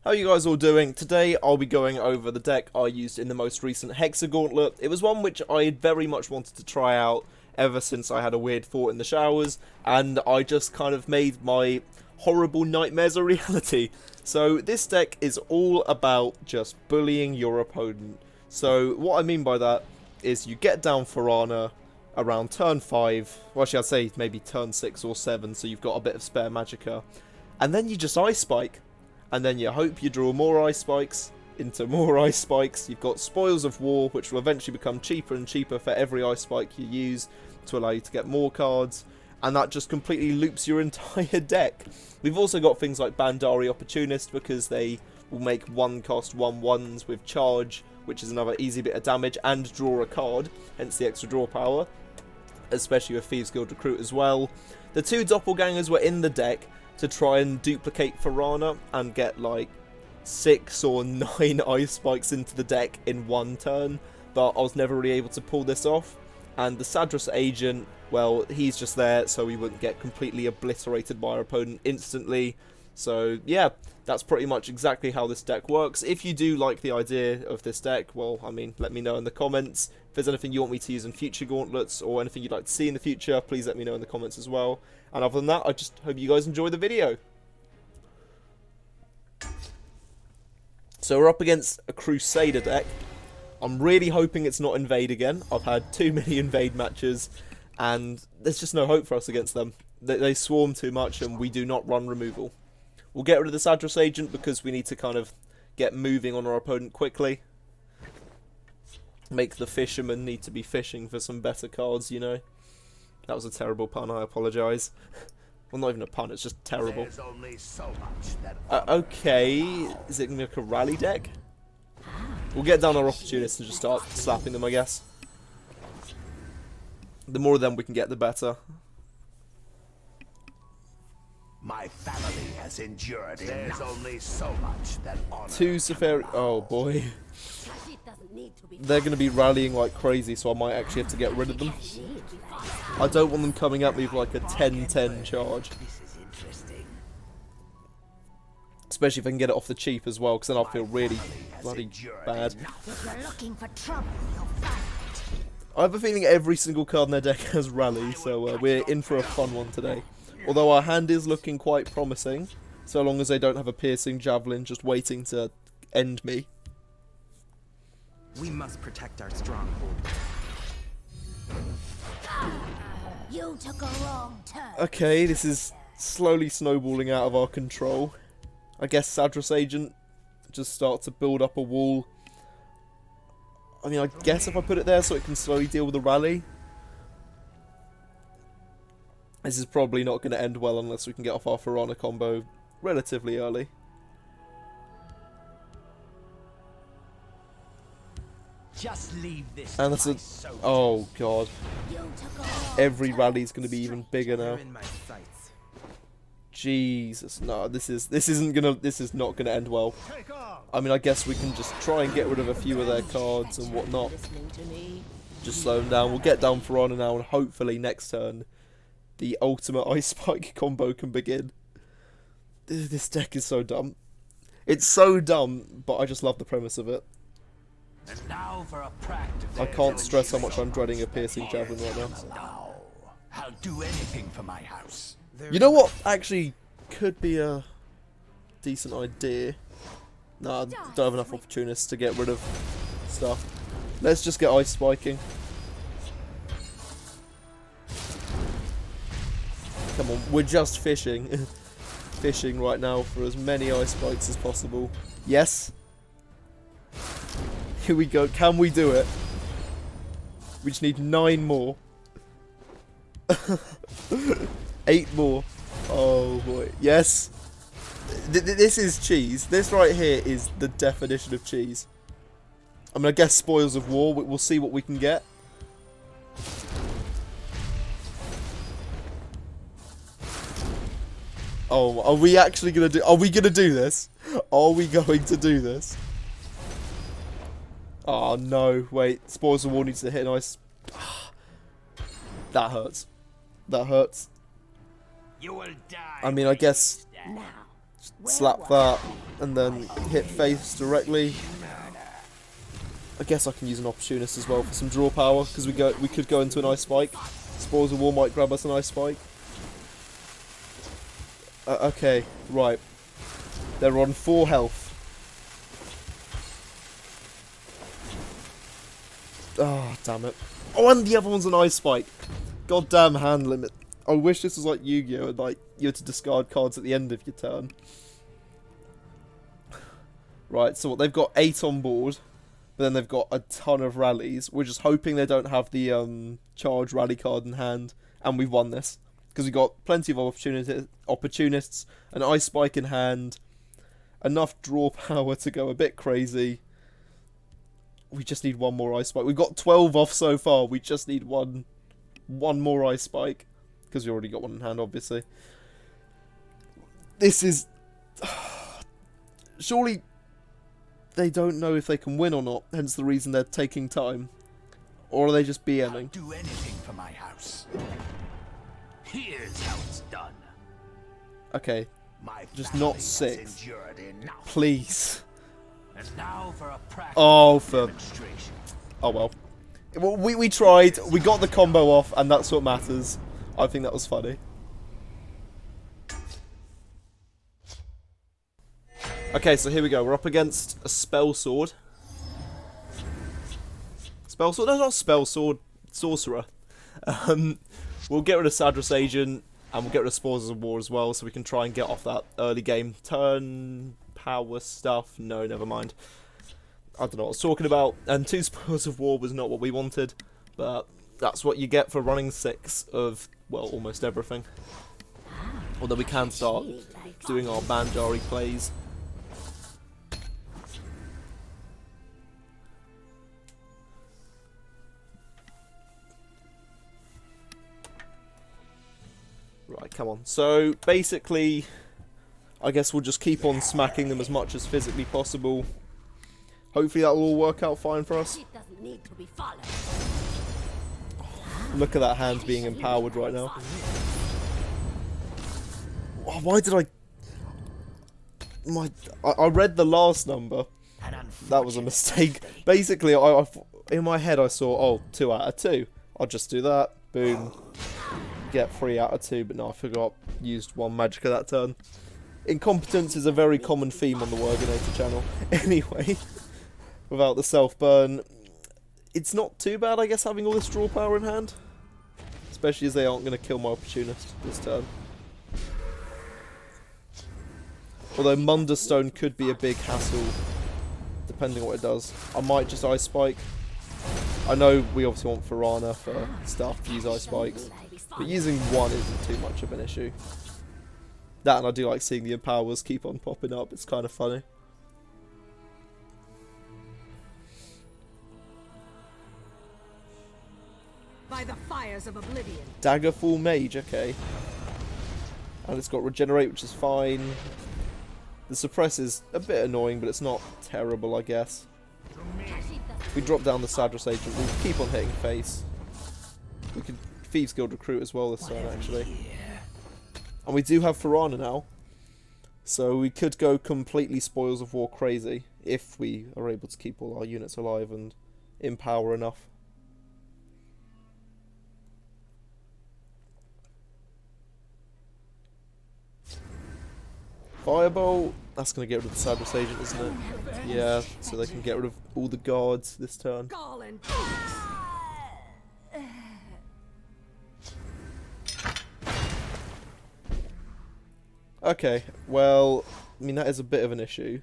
How are you guys all doing? Today I'll be going over the deck I used in the most recent Hexagauntlet. It was one which I very much wanted to try out ever since I had a weird thought in the showers, and I just kind of made my horrible nightmares a reality. So this deck is all about just bullying your opponent. So what I mean by that is you get down Therana around turn 5, well actually I'd say maybe turn 6 or 7, so you've got a bit of spare magicka, and then you just Ice Spike. And then you hope you draw more Ice Spikes into more Ice Spikes. You've got Spoils of War, which will eventually become cheaper and cheaper for every Ice Spike you use to allow you to get more cards. And that just completely loops your entire deck. We've also got things like Bandari Opportunist, because they will make 1-cost 1/1s with charge, which is another easy bit of damage, and draw a card, hence the extra draw power. Especially with Thieves Guild Recruit as well. The 2 Doppelgangers were in the deck to try and duplicate Therana and get like 6 or 9 Ice Spikes into the deck in one turn, but I was never really able to pull this off. And the Sadras Agent, well, he's just there so we wouldn't get completely obliterated by our opponent instantly. So yeah, that's pretty much exactly how this deck works. If you do like the idea of this deck, well, I mean, let me know in the comments. If there's anything you want me to use in future gauntlets, or anything you'd like to see in the future, please let me know in the comments as well. And other than that, I just hope you guys enjoy the video. So we're up against a Crusader deck. I'm really hoping it's not Invade again. I've had too many Invade matches, and there's just no hope for us against them. They swarm too much, and we do not run removal. We'll get rid of the Sadras Agent because we need to kind of get moving on our opponent quickly. Make the Fisherman need to be fishing for some better cards, you know. That was a terrible pun, I apologise. Well, not even a pun, it's just terrible. Okay, is it going to be like a rally deck? We'll get down our Opportunists and just start slapping them, I guess. The more of them we can get, the better. My family has endured. There's only so much that honor. 2 Safari. Oh boy. They're going to be rallying like crazy, so I might actually have to get rid of them. I don't want them coming at me with like a 10-10 charge. Especially if I can get it off the cheap as well, because then I'll feel really bloody bad. I have a feeling every single card in their deck has rally, so we're in for a fun one today. Although our hand is looking quite promising, so long as they don't have a piercing javelin just waiting to end me. We must protect our stronghold. You took a wrong turn. Okay, this is slowly snowballing out of our control. I guess Sadras Agent just starts to build up a wall. I mean, I guess if I put it there so it can slowly deal with the rally. This is probably not going to end well unless we can get off our Therana combo relatively early. Just leave this. And that's a... Oh god. Every rally is going to be even bigger now. Jesus, no, this is not gonna end well. I mean, I guess we can just try and get rid of a few of their cards and whatnot. Just slow them down. We'll get down Therana now, and hopefully next turn the ultimate Ice Spike combo can begin. This deck is so dumb. It's so dumb, but I just love the premise of it. And now for a practice. I can't stress how much I'm dreading a piercing javelin right now. I'll do anything for my house. You know what actually could be a decent idea? No, I don't have enough opportunists to get rid of stuff. Let's just get Ice Spiking. Come on, we're just fishing. Fishing right now for as many Ice Spikes as possible. Yes. Here we go. Can we do it? We just need 9 more. 8 more. Oh boy. Yes. This is cheese. This right here is the definition of cheese. I mean, I guess Spoils of War. We'll see what we can get. Oh, are we actually going to do... Are we going to do this? Are we going to do this? Oh, no. Wait. Spoils of War needs to hit an ice... That hurts. That hurts. You will die. I mean, I guess... slap that, and then hit face directly. I guess I can use an opportunist as well for some draw power, because we could go into an Ice Spike. Spoils of War might grab us an Ice Spike. Okay, right. They're on 4 health. Oh, damn it. Oh, and the other one's an Ice Spike. Goddamn hand limit. I wish this was like Yu-Gi-Oh! And like, you had to discard cards at the end of your turn. Right, so what, they've got 8 on board. But then they've got a ton of rallies. We're just hoping they don't have the charge rally card in hand. And we've won this. Because we've got plenty of opportunists, an Ice Spike in hand, enough draw power to go a bit crazy. We just need one more Ice Spike. We've got 12 off so far. We just need one more Ice Spike. Because we already got one in hand, obviously. This is... Surely they don't know if they can win or not, hence the reason they're taking time. Or are they just BMing? I'll do anything for my house. Here's how it's done. Okay, My just family not has 6. endured enough. Please. And now for a practical Oh, for... demonstration. Oh well. We tried, we got the combo off, and that's what matters. I think that was funny. Okay, so here we go. We're up against a spellsword. Spellsword? No, not spellsword. Sorcerer. We'll get rid of Sadras Agent, and we'll get rid of Spoils of War as well, so we can try and get off that early game turn power stuff. No, never mind. I don't know what I was talking about. And 2 Spoils of War was not what we wanted, but that's what you get for running 6 of, well, almost everything. Although we can start doing our Bandari plays. Right, come on. So, basically, I guess we'll just keep on smacking them as much as physically possible. Hopefully that will all work out fine for us. It doesn't need to be followed. Look at that hand being empowered right now. Oh, why did I read the last number. That was a mistake. Basically, in my head I saw, oh, 2 out of 2. I'll just do that. Boom. Get 3 out of 2, but no, I forgot. Used 1 Magicka that turn. Incompetence is a very common theme on the Warganator channel. Anyway, without the self-burn, it's not too bad, I guess, having all this draw power in hand. Especially as they aren't going to kill my opportunist this turn. Although Munderstone could be a big hassle, depending on what it does. I might just Ice Spike. I know we obviously want Therana for stuff to use Ice Spikes, but using 1 isn't too much of an issue. That, and I do like seeing the empowers keep on popping up, it's kind of funny. By the fires of oblivion. Daggerfall Mage, okay. And it's got Regenerate, which is fine. The Suppress is a bit annoying, but it's not terrible, I guess. If we drop down the Sadras Agent, we'll keep on hitting face. We could Thieves Guild Recruit as well this turn, actually. And we do have Therana now. So we could go completely Spoils of War crazy, if we are able to keep all our units alive and empower enough. Firebolt, that's going to get rid of the Sadras Agent, isn't it? Yeah, so they can get rid of all the guards this turn. Gall and Okay, well, I mean, that is a bit of an issue.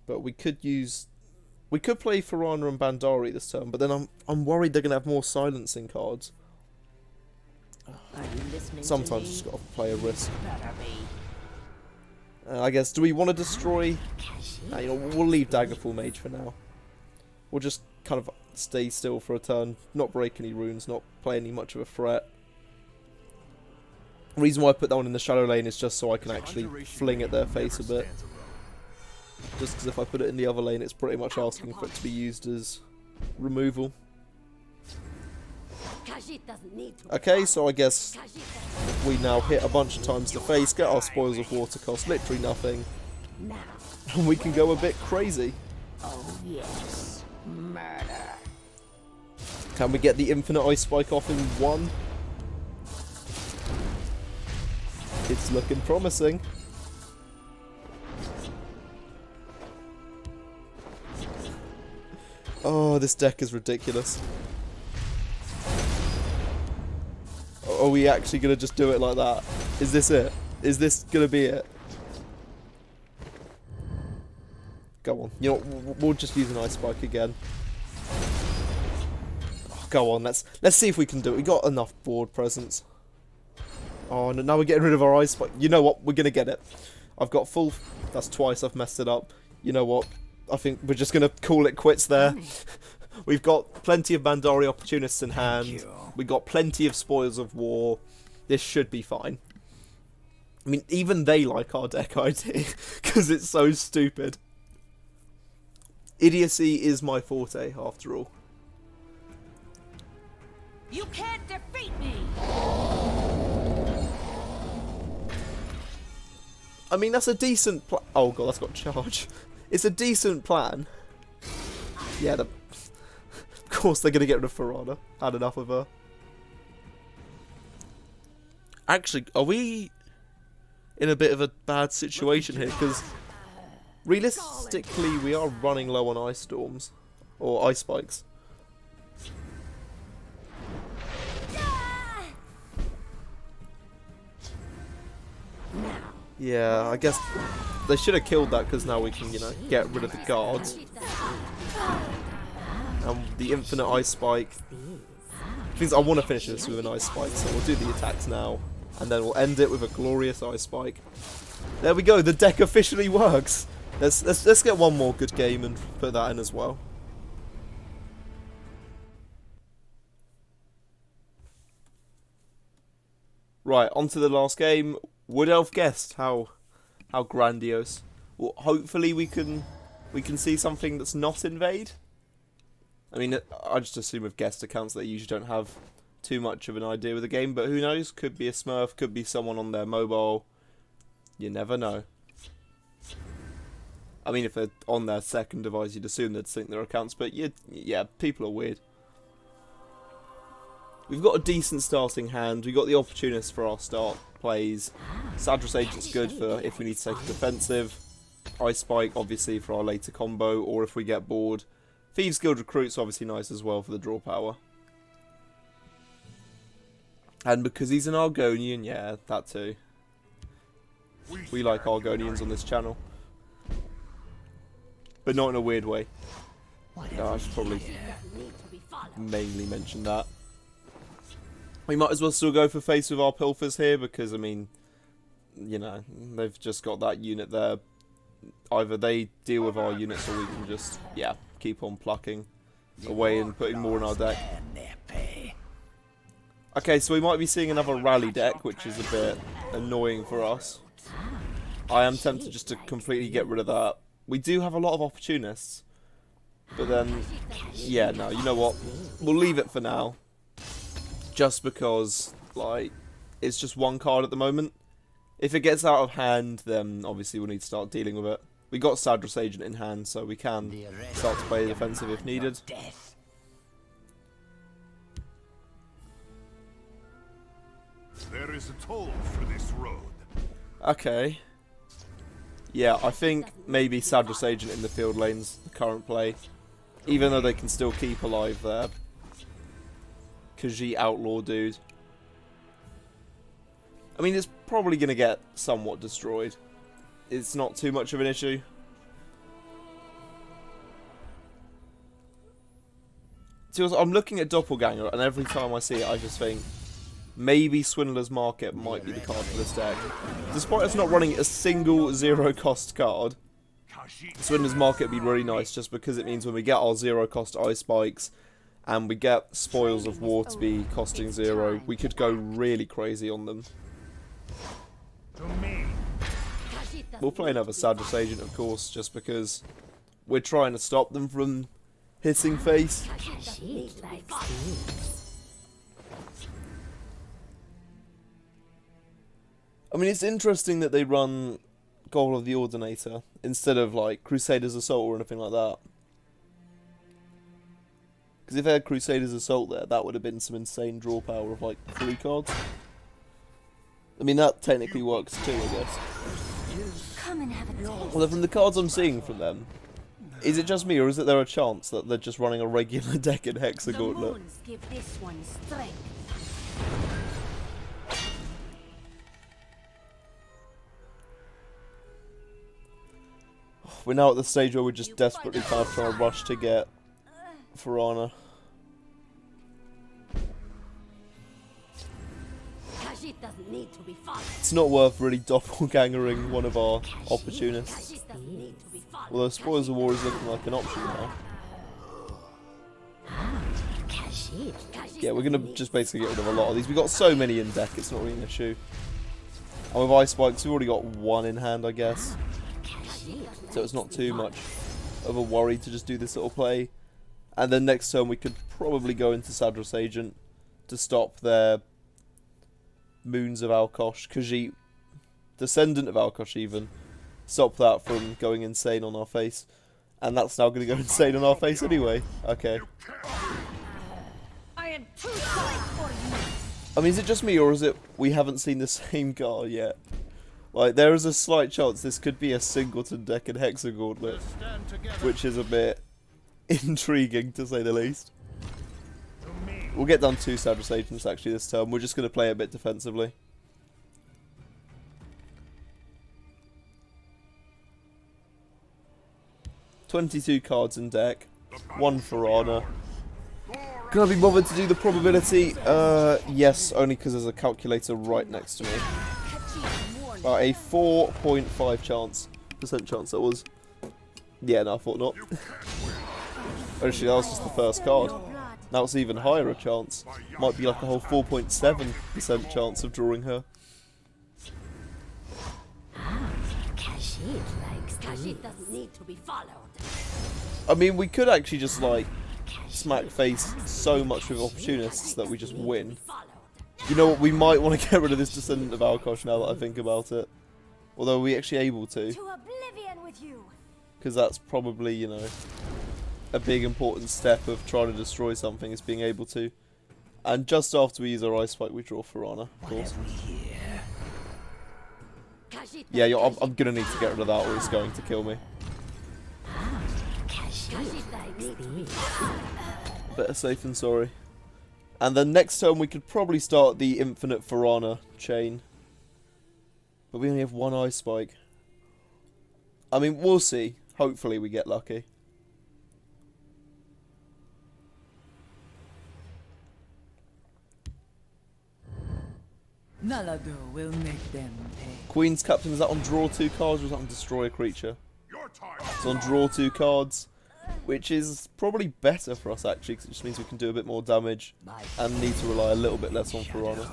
But we could play Therana and Bandari this turn, but then I'm worried they're going to have more silencing cards. Sometimes you just got to play a risk. I guess, do we want to destroy... you know, we'll leave Daggerfall Mage for now. We'll just kind of stay still for a turn, not break any runes, not play any much of a threat. The reason why I put that one in the shallow lane is just so I can actually fling at their face a bit. Just because if I put it in the other lane, it's pretty much asking for it to be used as removal. Khajiit doesn't need to. Okay, so I guess Khajiit doesn't we now hit a bunch of times to face, get our spoils of war to cost literally nothing, now. and we can go a bit crazy. Oh yes, murder. Can we get the infinite ice spike off in one? It's looking promising. Oh, this deck is ridiculous. Are we actually going to just do it like that? Is this it? Is this going to be it? Go on. You know what, we'll just use an ice spike again. Oh, go on, let's see if we can do it. We got enough board presence. Oh, no, now we're getting rid of our ice spike. You know what? We're going to get it. I've got full... That's twice I've messed it up. You know what? I think we're just going to call it quits there. We've got plenty of Bandari opportunists in hand. We've got plenty of spoils of war. This should be fine. I mean, even they like our deck idea, because it's so stupid. Idiocy is my forte, after all. You can't defeat me. I mean, that's a decent oh god, that's got charge. It's a decent plan. Yeah, of course they're going to get rid of Therana. Had enough of her. Actually, are we in a bit of a bad situation here? Because realistically, we are running low on ice storms. Or ice spikes. Yeah, I guess they should have killed that because now we can, you know, get rid of the guards. And the infinite ice spike. Which means I want to finish this with an ice spike, so we'll do the attacks now. And then we'll end it with a glorious ice spike. There we go, the deck officially works. Let's get one more good game and put that in as well. Right, on to the last game. Wood Elf Guest, how grandiose. Well, hopefully we can see something that's not invade. I mean, I just assume with guest accounts they usually don't have too much of an idea with the game, but who knows? Could be a Smurf, could be someone on their mobile. You never know. I mean, if they're on their second device, you'd assume they'd sync their accounts, but yeah, people are weird. We've got a decent starting hand. We've got the opportunists for our start plays. Sadras Agent's good for if we need to take a defensive. Ice Spike, obviously, for our later combo, or if we get bored. Thieves Guild Recruit's obviously nice as well for the draw power. And because he's an Argonian, yeah, that too. We like Argonians on this channel. But not in a weird way. No, I should probably mainly mention that. We might as well still go for face with our Pilfers here because, I mean, you know, they've just got that unit there. Either they deal with our units or we can just, yeah, keep on plucking away and putting more in our deck. Okay, so we might be seeing another rally deck, which is a bit annoying for us. I am tempted just to completely get rid of that. We do have a lot of opportunists. But then, yeah, no, you know what? We'll leave it for now. Just because, like, it's just one card at the moment. If it gets out of hand, then obviously we'll need to start dealing with it. We got Sadras Agent in hand, so we can start to play defensive if needed. There is a toll for this road. Okay. Yeah, I think maybe Sadras Agent in the field lane's the current play. Even though they can still keep alive there. Khajiit Outlaw dude. I mean, it's probably going to get somewhat destroyed. It's not too much of an issue. See, I'm looking at Doppelganger, and every time I see it, I just think maybe Swindler's Market might be the card for this deck. Despite us not running a single zero-cost card, Swindler's Market would be really nice, just because it means when we get our zero-cost Ice Spikes, and we get Spoils of War to be costing 0, we could go really crazy on them. We'll play another Sadras Agent, of course, just because we're trying to stop them from hitting face. I mean, it's interesting that they run Goal of the Ordinator instead of, like, Crusader's Assault or anything like that. Because if they had Crusader's Assault there, that would have been some insane draw power of, like, 3 cards. I mean, that technically works too, I guess. Come and have a taste. Well, from the cards I'm seeing from them, is it just me, or is it there a chance that they're just running a regular deck in The Hexagauntlet? moons give this one strength. We're now at the stage where we're just desperately kind of trying to rush to get Therana. Khajiit doesn't need to be followed. It's not worth really doppelgangering one of our opportunists. Khajiit doesn't need to be followed. Although Spoils of War is looking like an option now. Khajiit Yeah, we're going to just basically get rid of a lot of these. We've got so many in deck, it's not really an issue. And with Ice Spikes, we've already got one in hand, I guess. So it's not too much of a worry to just do this little play. And then next turn we could probably go into Sadras Agent to stop their Moons of Alkosh, Khajiit, Descendant of Alkosh even. Stop that from going insane on our face. And that's now going to go insane on our face anyway. Okay. I am too sorry for you. I mean, is it just me, or is it we haven't seen the same card yet? Like, there is a slight chance this could be a singleton deck in Hexagauntlet, which is a bit intriguing, to say the least. We'll get down 2 Sadras Agents, actually, this turn. We're just going to play a bit defensively. "22 cards in deck, 1 Therana. Can I be bothered to do the probability? Yes, only because there's a calculator right next to me. A 4.5 chance. Percent chance that was. Yeah, no, I thought not. Actually, that was just the first card. Now it's even higher a chance. Might be like a whole 4.7% chance of drawing her. Khajiit doesn't need to be followed. I mean, we could actually just, like, smack face so much with opportunists that we just win. You know what, we might want to get rid of this Descendant of Alkosh now that I think about it. Although, are we actually able to? To oblivion with you. Because that's probably, you know, a big important step of trying to destroy something, is being able to. And just after we use our Ice Spike, we draw Therana, of course. Yeah, I'm going to need to get rid of that or it's going to kill me. Better safe than sorry. And then next turn we could probably start the infinite Therana chain. But we only have 1 Ice Spike. I mean, we'll see. Hopefully we get lucky. Nalado will make them pay. Queen's Captain, is that on draw 2 cards or is that on destroy a creature? It's on draw 2 cards. Which is probably better for us, actually, because it just means we can do a bit more damage and need to rely a little bit less on Therana.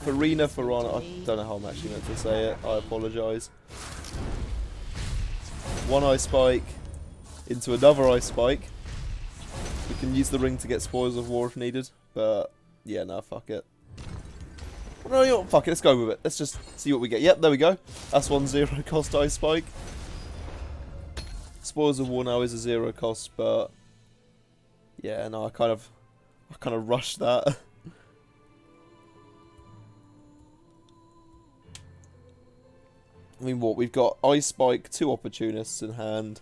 Therana, I don't know how I'm actually meant to say it, I apologise. 1 Ice Spike into another Ice Spike. We can use the ring to get Spoils of War if needed, but yeah, no, fuck it. No, you know what, fuck it, let's go with it. Let's just see what we get. Yep, there we go. That's 1 0 cost Ice Spike. Spoils of War now is a 0 cost, but yeah, no, I kind of rushed that. I mean, what, we've got Ice Spike, 2 opportunists in hand.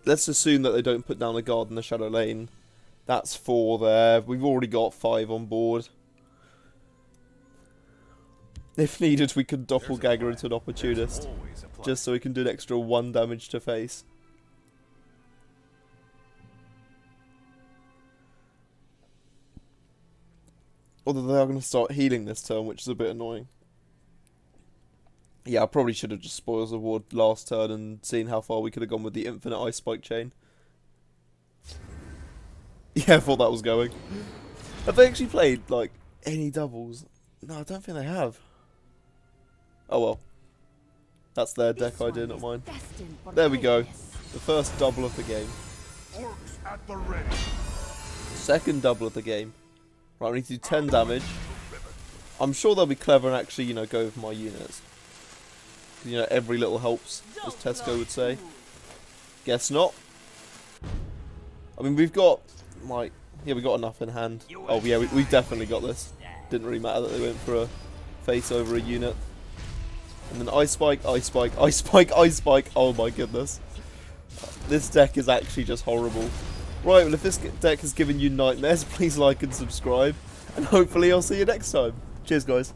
Let's assume that they don't put down a guard in the Shadow Lane. That's 4 there. We've already got 5 on board. If needed, we could doppelganger into an opportunist, just so we can do an extra 1 damage to face. Although they are going to start healing this turn, which is a bit annoying. Yeah, I probably should have just Spoils of War last turn and seen how far we could have gone with the infinite Ice Spike chain. Yeah, I thought that was going. Have they actually played, like, any doubles? No, I don't think they have. Oh well. That's their deck idea, not mine. There we go. The first double of the game. Orcs at the ready. Second double of the game. Right, we need to do 10 damage. I'm sure they'll be clever and actually, you know, go with my units. You know, every little helps, as Tesco would say. Guess not. I mean, we've got, like, yeah, we got enough in hand. Oh, yeah, we've definitely got this. Didn't really matter that they went for a face over a unit. And then Ice Spike, Ice Spike, Ice Spike, Ice Spike. Oh my goodness. This deck is actually just horrible. Right, well, if this deck has given you nightmares, please like and subscribe. And hopefully I'll see you next time. Cheers, guys.